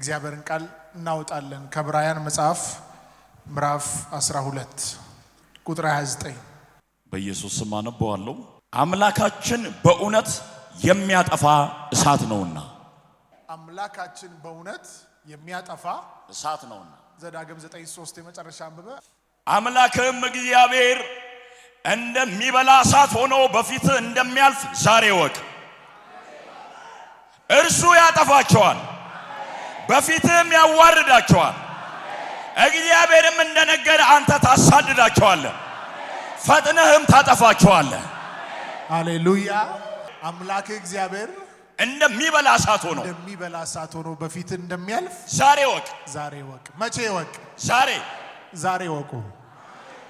የእግዚአብሔርን ቃል እናወጣለን ከዕብራውያን መጽሐፍ ምዕራፍ 12 ቁጥር 29 በኢየሱስ ስም አነበዋለሁ። አምላካችን በእውነት የሚያጠፋ እሳት ነውና። አምላካችን በእውነት የሚያጠፋ እሳት ነውና። ዘዳግም 9:3 የመጨረሻ አንብበ አምላክም እግዚአብሔር እንደሚበላ እሳት ሆኖ በፊት እንደሚያልፍ ዛሬ ወቅ እርሱ ያጠፋቸዋል፣ በፊትም ያዋርዳቸዋል። እግዚአብሔርም እንደነገረ አንተ ታሳድዳቸዋለህ፣ ፈጥነህም ታጠፋቸዋለህ። ሃሌሉያ። አምላክ እግዚአብሔር እንደሚበላ እሳት ሆኖ በፊት እንደሚያልፍ ዛሬ ወቅ። ዛሬ ወቅ። መቼ ወቅ? ዛሬ ወቁ።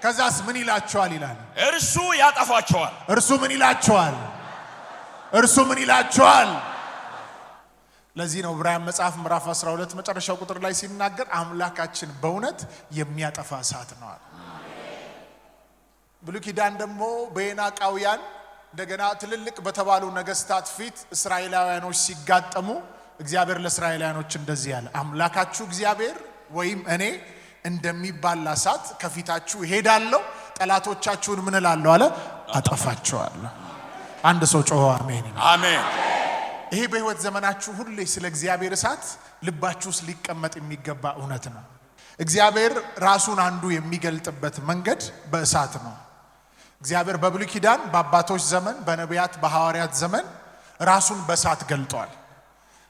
ከዛስ ምን ይላቸዋል ይላል? እርሱ ያጠፋቸዋል። እርሱ ምን ይላቸዋል? ለዚህ ነው ዕብራውያን መጽሐፍ ምዕራፍ 12 መጨረሻው ቁጥር ላይ ሲናገር አምላካችን በእውነት የሚያጠፋ እሳት ነው አለ። ብሉይ ኪዳን ደግሞ በዔናቃውያን እንደገና ትልልቅ በተባሉ ነገስታት ፊት እስራኤላውያኖች ሲጋጠሙ እግዚአብሔር ለእስራኤላውያኖች እንደዚህ ያለ አምላካችሁ እግዚአብሔር ወይም እኔ እንደሚባላ እሳት ከፊታችሁ እሄዳለሁ፣ ጠላቶቻችሁን ምን እላለሁ አለ አጠፋቸዋለሁ። አንድ ሰው ጮኸ አሜን። አሜን። ይሄ በህይወት ዘመናችሁ ሁሌ ስለ እግዚአብሔር እሳት ልባችሁ ውስጥ ሊቀመጥ የሚገባ እውነት ነው። እግዚአብሔር ራሱን አንዱ የሚገልጥበት መንገድ በእሳት ነው። እግዚአብሔር በብሉይ ኪዳን በአባቶች ዘመን በነቢያት በሐዋርያት ዘመን ራሱን በእሳት ገልጧል።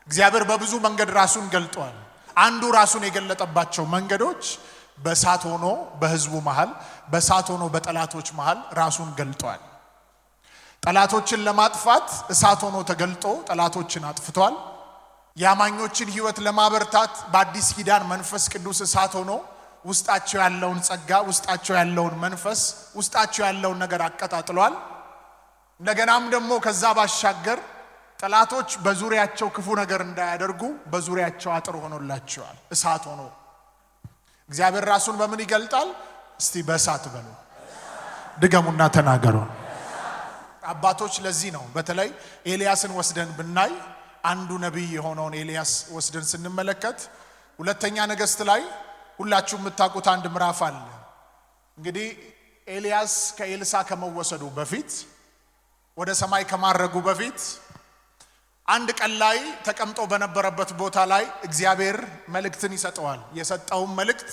እግዚአብሔር በብዙ መንገድ ራሱን ገልጧል። አንዱ ራሱን የገለጠባቸው መንገዶች በእሳት ሆኖ በህዝቡ መሃል፣ በእሳት ሆኖ በጠላቶች መሃል ራሱን ገልጧል። ጠላቶችን ለማጥፋት እሳት ሆኖ ተገልጦ ጠላቶችን አጥፍቷል። የአማኞችን ህይወት ለማበርታት በአዲስ ኪዳን መንፈስ ቅዱስ እሳት ሆኖ ውስጣቸው ያለውን ጸጋ፣ ውስጣቸው ያለውን መንፈስ፣ ውስጣቸው ያለውን ነገር አቀጣጥሏል። እንደገናም ደግሞ ከዛ ባሻገር ጠላቶች በዙሪያቸው ክፉ ነገር እንዳያደርጉ በዙሪያቸው አጥር ሆኖላቸዋል። እሳት ሆኖ እግዚአብሔር ራሱን በምን ይገልጣል? እስቲ በእሳት በሉ። ድገሙና ተናገሩ። አባቶች ለዚህ ነው በተለይ ኤልያስን ወስደን ብናይ አንዱ ነቢይ የሆነውን ኤልያስ ወስደን ስንመለከት ሁለተኛ ነገሥት ላይ ሁላችሁ የምታውቁት አንድ ምዕራፍ አለ። እንግዲህ ኤልያስ ከኤልሳ ከመወሰዱ በፊት ወደ ሰማይ ከማረጉ በፊት አንድ ቀን ላይ ተቀምጦ በነበረበት ቦታ ላይ እግዚአብሔር መልእክትን ይሰጠዋል። የሰጠው መልእክት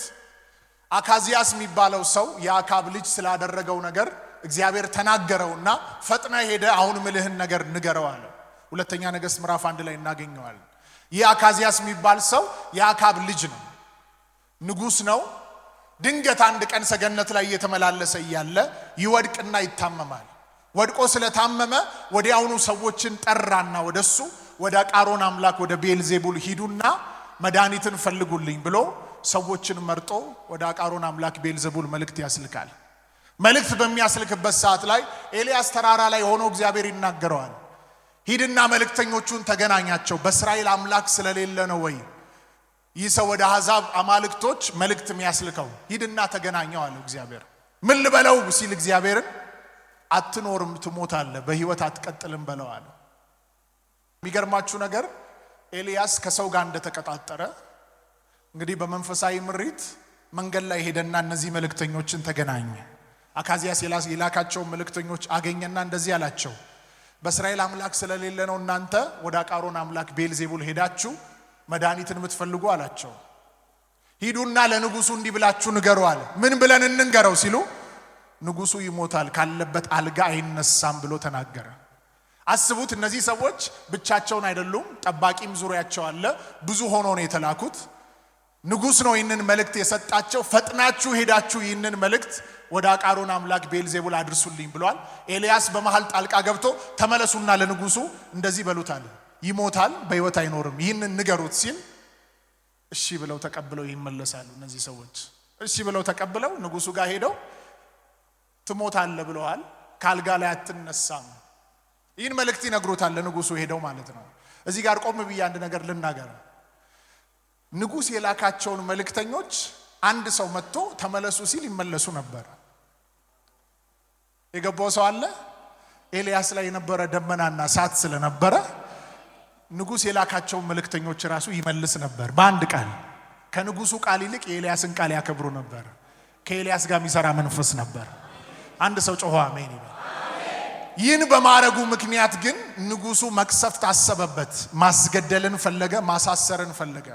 አካዚያስ የሚባለው ሰው የአካብ ልጅ ስላደረገው ነገር እግዚአብሔር ተናገረውና ፈጥነ ሄደ አሁን ምልህን ነገር ንገረው አለው። ሁለተኛ ነገሥት ምዕራፍ 1 ላይ እናገኘዋለን። ይህ አካዚያስ የሚባል ሰው የአካብ ልጅ ነው፣ ንጉስ ነው። ድንገት አንድ ቀን ሰገነት ላይ እየተመላለሰ እያለ ይወድቅና ይታመማል። ወድቆ ስለታመመ ወዲያውኑ ሰዎችን ጠራና ወደሱ ወደ አቃሮን አምላክ ወደ ቤልዜቡል ሂዱና መድኃኒትን ፈልጉልኝ ብሎ ሰዎችን መርጦ ወደ አቃሮን አምላክ ቤልዜቡል መልእክት ያስልካል። መልእክት በሚያስልክበት ሰዓት ላይ ኤልያስ ተራራ ላይ ሆኖ እግዚአብሔር ይናገረዋል። ሂድና መልእክተኞቹን ተገናኛቸው፣ በእስራኤል አምላክ ስለሌለ ነው ወይ ይህ ሰው ወደ አሕዛብ አማልክቶች መልእክት የሚያስልከው? ሂድና ተገናኘው አለው እግዚአብሔር። ምን ልበለው ሲል እግዚአብሔርን አትኖርም፣ ትሞታለህ፣ በህይወት አትቀጥልም በለው አለው። የሚገርማችሁ ነገር ኤልያስ ከሰው ጋር እንደተቀጣጠረ እንግዲህ በመንፈሳዊ ምሪት መንገድ ላይ ሄደና እነዚህ መልእክተኞችን ተገናኘ። አካዚያስ የላካቸው መልእክተኞች አገኘና እንደዚህ አላቸው፣ በእስራኤል አምላክ ስለሌለ ነው እናንተ ወደ አቃሮን አምላክ ቤልዜቡል ሄዳችሁ መድኃኒትን የምትፈልጉ አላቸው። ሂዱና ለንጉሱ እንዲህ ብላችሁ ንገሩ አለ። ምን ብለን እንንገረው ሲሉ ንጉሱ ይሞታል፣ ካለበት አልጋ አይነሳም ብሎ ተናገረ። አስቡት፣ እነዚህ ሰዎች ብቻቸውን አይደሉም፣ ጠባቂም ዙሪያቸው አለ። ብዙ ሆኖ ነው የተላኩት። ንጉስ ነው ይህንን መልእክት የሰጣቸው። ፈጥናችሁ ሄዳችሁ ይህንን መልእክት ወደ አቃሮን አምላክ ቤልዜቡል አድርሱልኝ ብሏል። ኤልያስ በመሃል ጣልቃ ገብቶ ተመለሱና ለንጉሱ እንደዚህ በሉታል፣ ይሞታል፣ በህይወት አይኖርም፣ ይህንን ንገሩት ሲል እሺ ብለው ተቀብለው ይመለሳሉ። እነዚህ ሰዎች እሺ ብለው ተቀብለው ንጉሱ ጋር ሄደው ትሞታለህ ብለዋል፣ ካልጋ ላይ አትነሳም፣ ይህን መልእክት ይነግሩታል ለንጉሱ ሄደው ማለት ነው። እዚህ ጋር ቆም ብዬ አንድ ነገር ልናገር። ንጉስ የላካቸውን መልእክተኞች አንድ ሰው መጥቶ ተመለሱ ሲል ይመለሱ ነበር። የገባው ሰው አለ? ኤልያስ ላይ የነበረ ደመናና እሳት ስለነበረ ንጉሥ የላካቸው መልእክተኞች ራሱ ይመልስ ነበር በአንድ ቃል። ከንጉሱ ቃል ይልቅ የኤልያስን ቃል ያከብሩ ነበር። ከኤልያስ ጋር የሚሰራ መንፈስ ነበር። አንድ ሰው ጮሆ አሜን ይበል። ይህን በማረጉ ምክንያት ግን ንጉሱ መቅሰፍት አሰበበት። ማስገደልን ፈለገ፣ ማሳሰርን ፈለገ።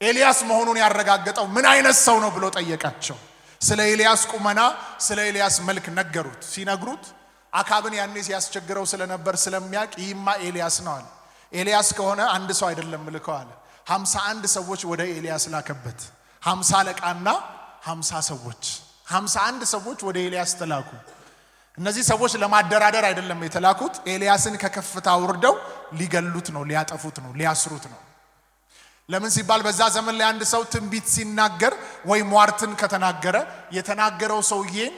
ኤልያስ መሆኑን ያረጋገጠው ምን አይነት ሰው ነው ብሎ ጠየቃቸው። ስለ ኤልያስ ቁመና፣ ስለ ኤልያስ መልክ ነገሩት። ሲነግሩት አካብን ያኔ ሲያስቸግረው ስለነበር ስለሚያቅ ይህማ ኤልያስ ነው አለ። ኤልያስ ከሆነ አንድ ሰው አይደለም ልከው አለ። 51 ሰዎች ወደ ኤልያስ ላከበት። 50 አለቃና 50 ሰዎች 51 ሰዎች ወደ ኤልያስ ተላኩ። እነዚህ ሰዎች ለማደራደር አይደለም የተላኩት። ኤልያስን ከከፍታ ወርደው ሊገሉት ነው፣ ሊያጠፉት ነው፣ ሊያስሩት ነው። ለምን ሲባል በዛ ዘመን ላይ አንድ ሰው ትንቢት ሲናገር ወይ ሟርትን ከተናገረ የተናገረው ሰውዬን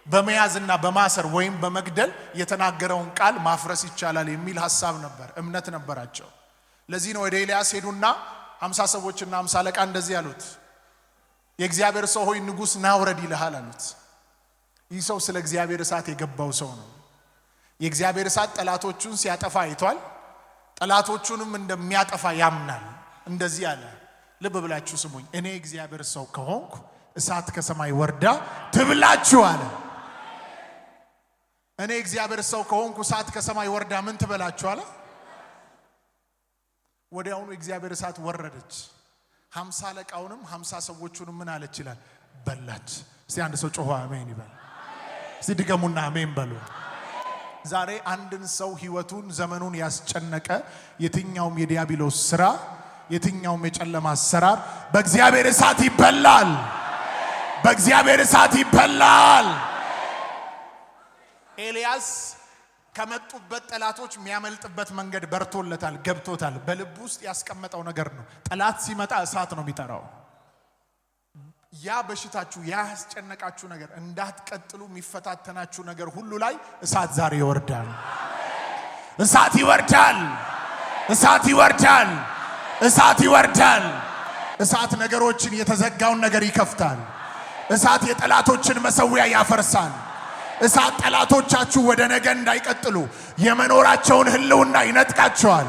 በመያዝና በማሰር ወይም በመግደል የተናገረውን ቃል ማፍረስ ይቻላል የሚል ሐሳብ ነበር፣ እምነት ነበራቸው። ለዚህ ነው ወደ ኤልያስ ሄዱና 50 ሰዎችና 50 አለቃ እንደዚህ ያሉት፣ የእግዚአብሔር ሰው ሆይ ንጉሥ ና ውረድ ይልሃል አሉት። ይህ ሰው ስለ እግዚአብሔር እሳት የገባው ሰው ነው። የእግዚአብሔር እሳት ጠላቶቹን ሲያጠፋ አይቷል። ጠላቶቹንም እንደሚያጠፋ ያምናል። እንደዚህ አለ፣ ልብ ብላችሁ ስሙኝ፣ እኔ እግዚአብሔር ሰው ከሆንኩ እሳት ከሰማይ ወርዳ ትብላችሁ አለ። እኔ እግዚአብሔር ሰው ከሆንኩ እሳት ከሰማይ ወርዳ ምን ትበላችሁ አለ። ወዲያውኑ እግዚአብሔር እሳት ወረደች። 50 አለቃውንም 50 ሰዎቹንም ምን አለች ይላል በላች። እስቲ አንድ ሰው ጮሆ አሜን ይበል። እስቲ ድገሙና አሜን በሉ። ዛሬ አንድን ሰው ህይወቱን ዘመኑን ያስጨነቀ የትኛውም የዲያብሎስ ስራ፣ የትኛውም የጨለማ አሰራር በእግዚአብሔር እሳት ይበላል። በእግዚአብሔር እሳት ይበላል። ኤልያስ ከመጡበት ጠላቶች የሚያመልጥበት መንገድ በርቶለታል፣ ገብቶታል። በልብ ውስጥ ያስቀመጠው ነገር ነው። ጠላት ሲመጣ እሳት ነው የሚጠራው። ያ በሽታችሁ፣ ያ ያስጨነቃችሁ ነገር እንዳትቀጥሉ የሚፈታተናችሁ ነገር ሁሉ ላይ እሳት ዛሬ ይወርዳል። እሳት ይወርዳል። እሳት ይወርዳል። እሳት ይወርዳል። እሳት ነገሮችን፣ የተዘጋውን ነገር ይከፍታል። እሳት የጠላቶችን መሰዊያ ያፈርሳል። እሳት ጠላቶቻችሁ ወደ ነገ እንዳይቀጥሉ የመኖራቸውን ህልውና ይነጥቃቸዋል።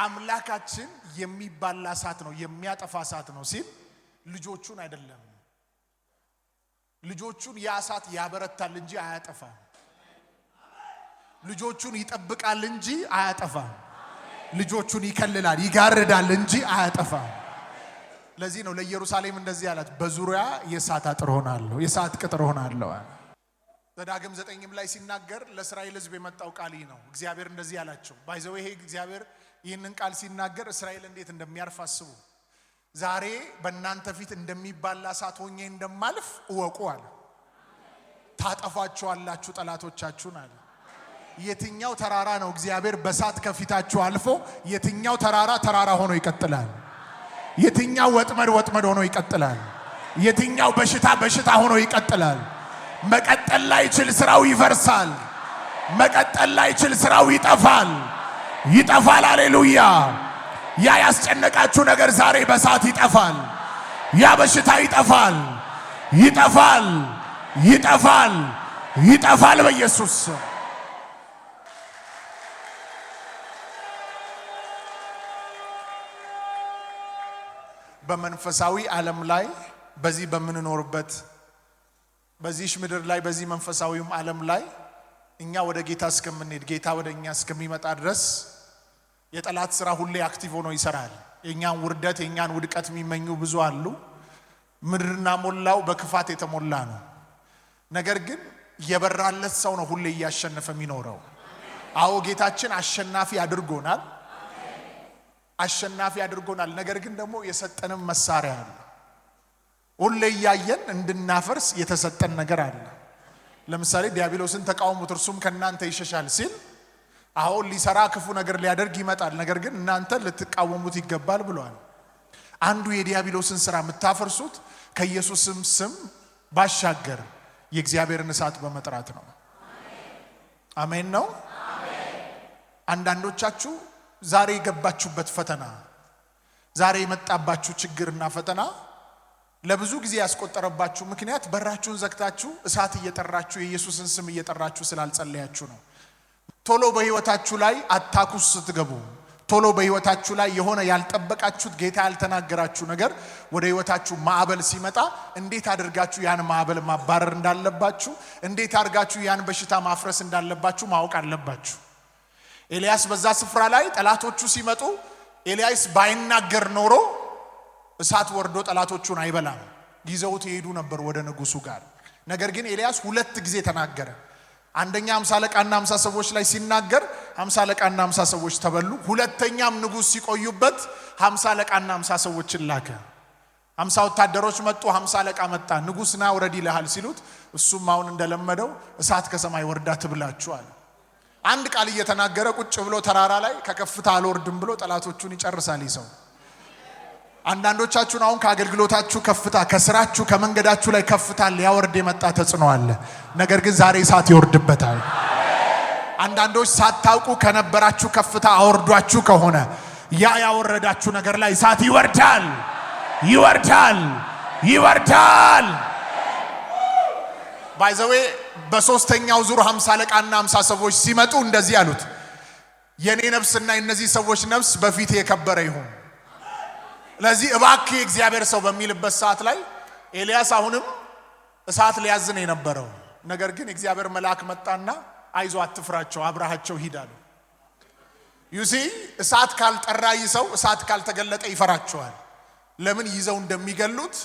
አምላካችን የሚባላ እሳት ነው፣ የሚያጠፋ እሳት ነው ሲል ልጆቹን አይደለም። ልጆቹን ያ እሳት ያበረታል እንጂ አያጠፋም። ልጆቹን ይጠብቃል እንጂ አያጠፋም። ልጆቹን ይከልላል፣ ይጋርዳል እንጂ አያጠፋም። ለዚህ ነው ለኢየሩሳሌም እንደዚህ ያላት፣ በዙሪያ የእሳት አጥር ሆናለሁ፣ የእሳት ቅጥር ሆናለሁ። ዘዳግም 9 ላይ ሲናገር ለእስራኤል ሕዝብ የመጣው ቃል ነው። እግዚአብሔር እንደዚህ ያላቸው ባይዘው። ይሄ እግዚአብሔር ይህንን ቃል ሲናገር እስራኤል እንዴት እንደሚያርፍ አስቡ። ዛሬ በእናንተ ፊት እንደሚባላ እሳት ሆኜ እንደማልፍ እወቁ አለ። ታጠፋቸዋላችሁ ጠላቶቻችሁን አለ። የትኛው ተራራ ነው እግዚአብሔር በእሳት ከፊታችሁ አልፎ የትኛው ተራራ ሆኖ ይቀጥላል? የትኛው ወጥመድ ሆኖ ይቀጥላል? የትኛው በሽታ ሆኖ ይቀጥላል? መቀጠል ላይ ችል ስራው ይፈርሳል። መቀጠል ላይ ችል ስራው ይጠፋል። ሃሌሉያ! ያ ያስጨነቃችሁ ነገር ዛሬ በእሳት ይጠፋል። ያ በሽታ ይጠፋል። ይጠፋል በኢየሱስ። በመንፈሳዊ ዓለም ላይ በዚህ በምንኖርበት በዚህ ምድር ላይ በዚህ መንፈሳዊው ዓለም ላይ እኛ ወደ ጌታ እስከምንሄድ ጌታ ወደኛ እስከሚመጣ ድረስ የጠላት ስራ ሁሌ አክቲቭ ሆኖ ይሰራል። የኛን ውርደት የኛን ውድቀት የሚመኙ ብዙ አሉ። ምድርና ሞላው በክፋት የተሞላ ነው። ነገር ግን የበራለት ሰው ነው ሁሌ እያሸነፈ የሚኖረው። አዎ ጌታችን አሸናፊ አድርጎናል። ነገር ግን ደግሞ የሰጠንም መሳሪያ አለ። ሁሌ ያየን እንድናፈርስ የተሰጠን ነገር አለ። ለምሳሌ ዲያብሎስን ተቃውሙት እርሱም ከናንተ ይሸሻል ሲል አዎ ሊሰራ ክፉ ነገር ሊያደርግ ይመጣል፣ ነገር ግን እናንተ ልትቃወሙት ይገባል ብሏል። አንዱ የዲያብሎስን ስራ የምታፈርሱት ከኢየሱስም ስም ባሻገር የእግዚአብሔርን እሳት በመጥራት ነው። አሜን ነው። አንዳንዶቻችሁ ዛሬ የገባችሁበት ፈተና፣ ዛሬ የመጣባችሁ ችግርና ፈተና ለብዙ ጊዜ ያስቆጠረባችሁ ምክንያት በራችሁን ዘግታችሁ እሳት እየጠራችሁ የኢየሱስን ስም እየጠራችሁ ስላልጸለያችሁ ነው። ቶሎ በህይወታችሁ ላይ አታኩስ ስትገቡ ቶሎ በህይወታችሁ ላይ የሆነ ያልጠበቃችሁት ጌታ ያልተናገራችሁ ነገር ወደ ህይወታችሁ ማዕበል ሲመጣ እንዴት አድርጋችሁ ያን ማዕበል ማባረር እንዳለባችሁ እንዴት አድርጋችሁ ያን በሽታ ማፍረስ እንዳለባችሁ ማወቅ አለባችሁ። ኤልያስ በዛ ስፍራ ላይ ጠላቶቹ ሲመጡ ኤልያስ ባይናገር ኖሮ እሳት ወርዶ ጠላቶቹን አይበላም፣ ይዘውት ይሄዱ ነበር ወደ ንጉሱ ጋር። ነገር ግን ኤልያስ ሁለት ጊዜ ተናገረ። አንደኛ 50 አለቃና 50 ሰዎች ላይ ሲናገር 50 አለቃና 50 ሰዎች ተበሉ። ሁለተኛም ንጉስ ሲቆዩበት 50 አለቃና 50 ሰዎችን ላከ። 50 ወታደሮች መጡ፣ 50 አለቃ መጣ። ንጉስና ወረድ ይልሃል ሲሉት እሱም አሁን እንደለመደው እሳት ከሰማይ ወርዳ ትብላችኋል። አንድ ቃል እየተናገረ ቁጭ ብሎ ተራራ ላይ ከከፍታ አልወርድም ብሎ ጠላቶቹን ይጨርሳል ይሰው። አንዳንዶቻችሁን አሁን ከአገልግሎታችሁ ከፍታ ከስራችሁ ከመንገዳችሁ ላይ ከፍታ ሊያወርድ የመጣ ተጽዕኖ አለ። ነገር ግን ዛሬ እሳት ይወርድበታል። አንዳንዶች ሳታውቁ ከነበራችሁ ከፍታ አወርዷችሁ ከሆነ ያ ያወረዳችሁ ነገር ላይ እሳት ይወርዳል፣ ይወርዳል፣ ይወርዳል። ባይዘዌ በሶስተኛው ዙር 50 አለቃና 50 ሰዎች ሲመጡ እንደዚህ ያሉት የኔ ነፍስና የነዚህ ሰዎች ነፍስ በፊት የከበረ ይሁን። ለዚህ እባክህ እግዚአብሔር ሰው በሚልበት ሰዓት ላይ ኤልያስ አሁንም እሳት ሊያዝን የነበረው ነገር ግን እግዚአብሔር መልአክ መጣና አይዞ አትፍራቸው አብራሃቸው ሂዳሉ። ዩሲ እሳት ካልጠራ ይሰው እሳት ካልተገለጠ ይፈራቸዋል። ለምን ይዘው እንደሚገሉት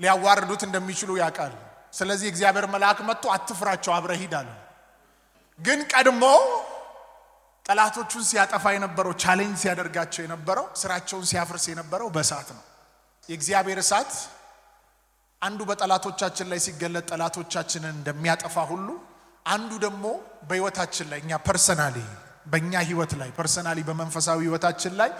ሊያዋርዱት እንደሚችሉ ያውቃል። ስለዚህ እግዚአብሔር መልአክ መጥቶ አትፍራቸው አብረህ ሂዳሉ። ግን ቀድሞ ጠላቶቹን ሲያጠፋ የነበረው ቻሌንጅ ሲያደርጋቸው የነበረው ስራቸውን ሲያፍርስ የነበረው በእሳት ነው። የእግዚአብሔር እሳት አንዱ በጠላቶቻችን ላይ ሲገለጥ ጠላቶቻችንን እንደሚያጠፋ ሁሉ አንዱ ደግሞ በህይወታችን ላይ እኛ ፐርሰናሊ በእኛ ህይወት ላይ ፐርሰናሊ በመንፈሳዊ ህይወታችን ላይ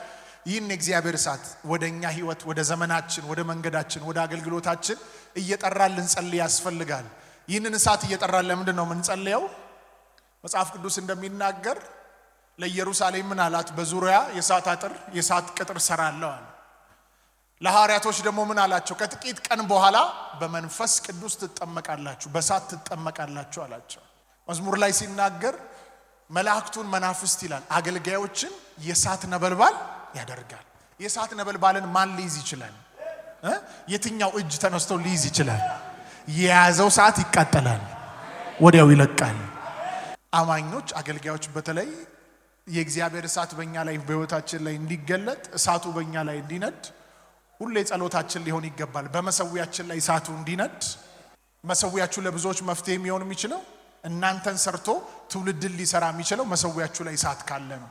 ይህን የእግዚአብሔር እሳት ወደኛ ህይወት ወደ ዘመናችን ወደ መንገዳችን ወደ አገልግሎታችን እየጠራን ልንጸልይ ያስፈልጋል። ይህንን እሳት እየጠራን ለምንድን ነው የምንጸልየው? መጽሐፍ ቅዱስ እንደሚናገር ለኢየሩሳሌም ምን አላት? በዙሪያ የእሳት አጥር የእሳት ቅጥር ሰራለሁ አለ። ለሐዋርያቶች ደግሞ ምን አላቸው? ከጥቂት ቀን በኋላ በመንፈስ ቅዱስ ትጠመቃላችሁ፣ በእሳት ትጠመቃላችሁ አላቸው። መዝሙር ላይ ሲናገር መላእክቱን መናፍስት ይላል አገልጋዮችን የእሳት ነበልባል ያደርጋል። የእሳት ነበልባልን ማን ሊይዝ ይችላል? የትኛው እጅ ተነስቶ ሊይዝ ይችላል? የያዘው እሳት ይቃጠላል፣ ወዲያው ይለቃል። አማኞች አገልጋዮች በተለይ የእግዚአብሔር እሳት በእኛ ላይ በህይወታችን ላይ እንዲገለጥ እሳቱ በእኛ ላይ እንዲነድ ሁሌ ጸሎታችን ሊሆን ይገባል። በመሰዊያችን ላይ እሳቱ እንዲነድ መሰዊያችሁ ለብዙዎች መፍትሄ የሚሆን የሚችለው እናንተን ሰርቶ ትውልድን ሊሰራ የሚችለው መሰዊያችሁ ላይ እሳት ካለ ነው።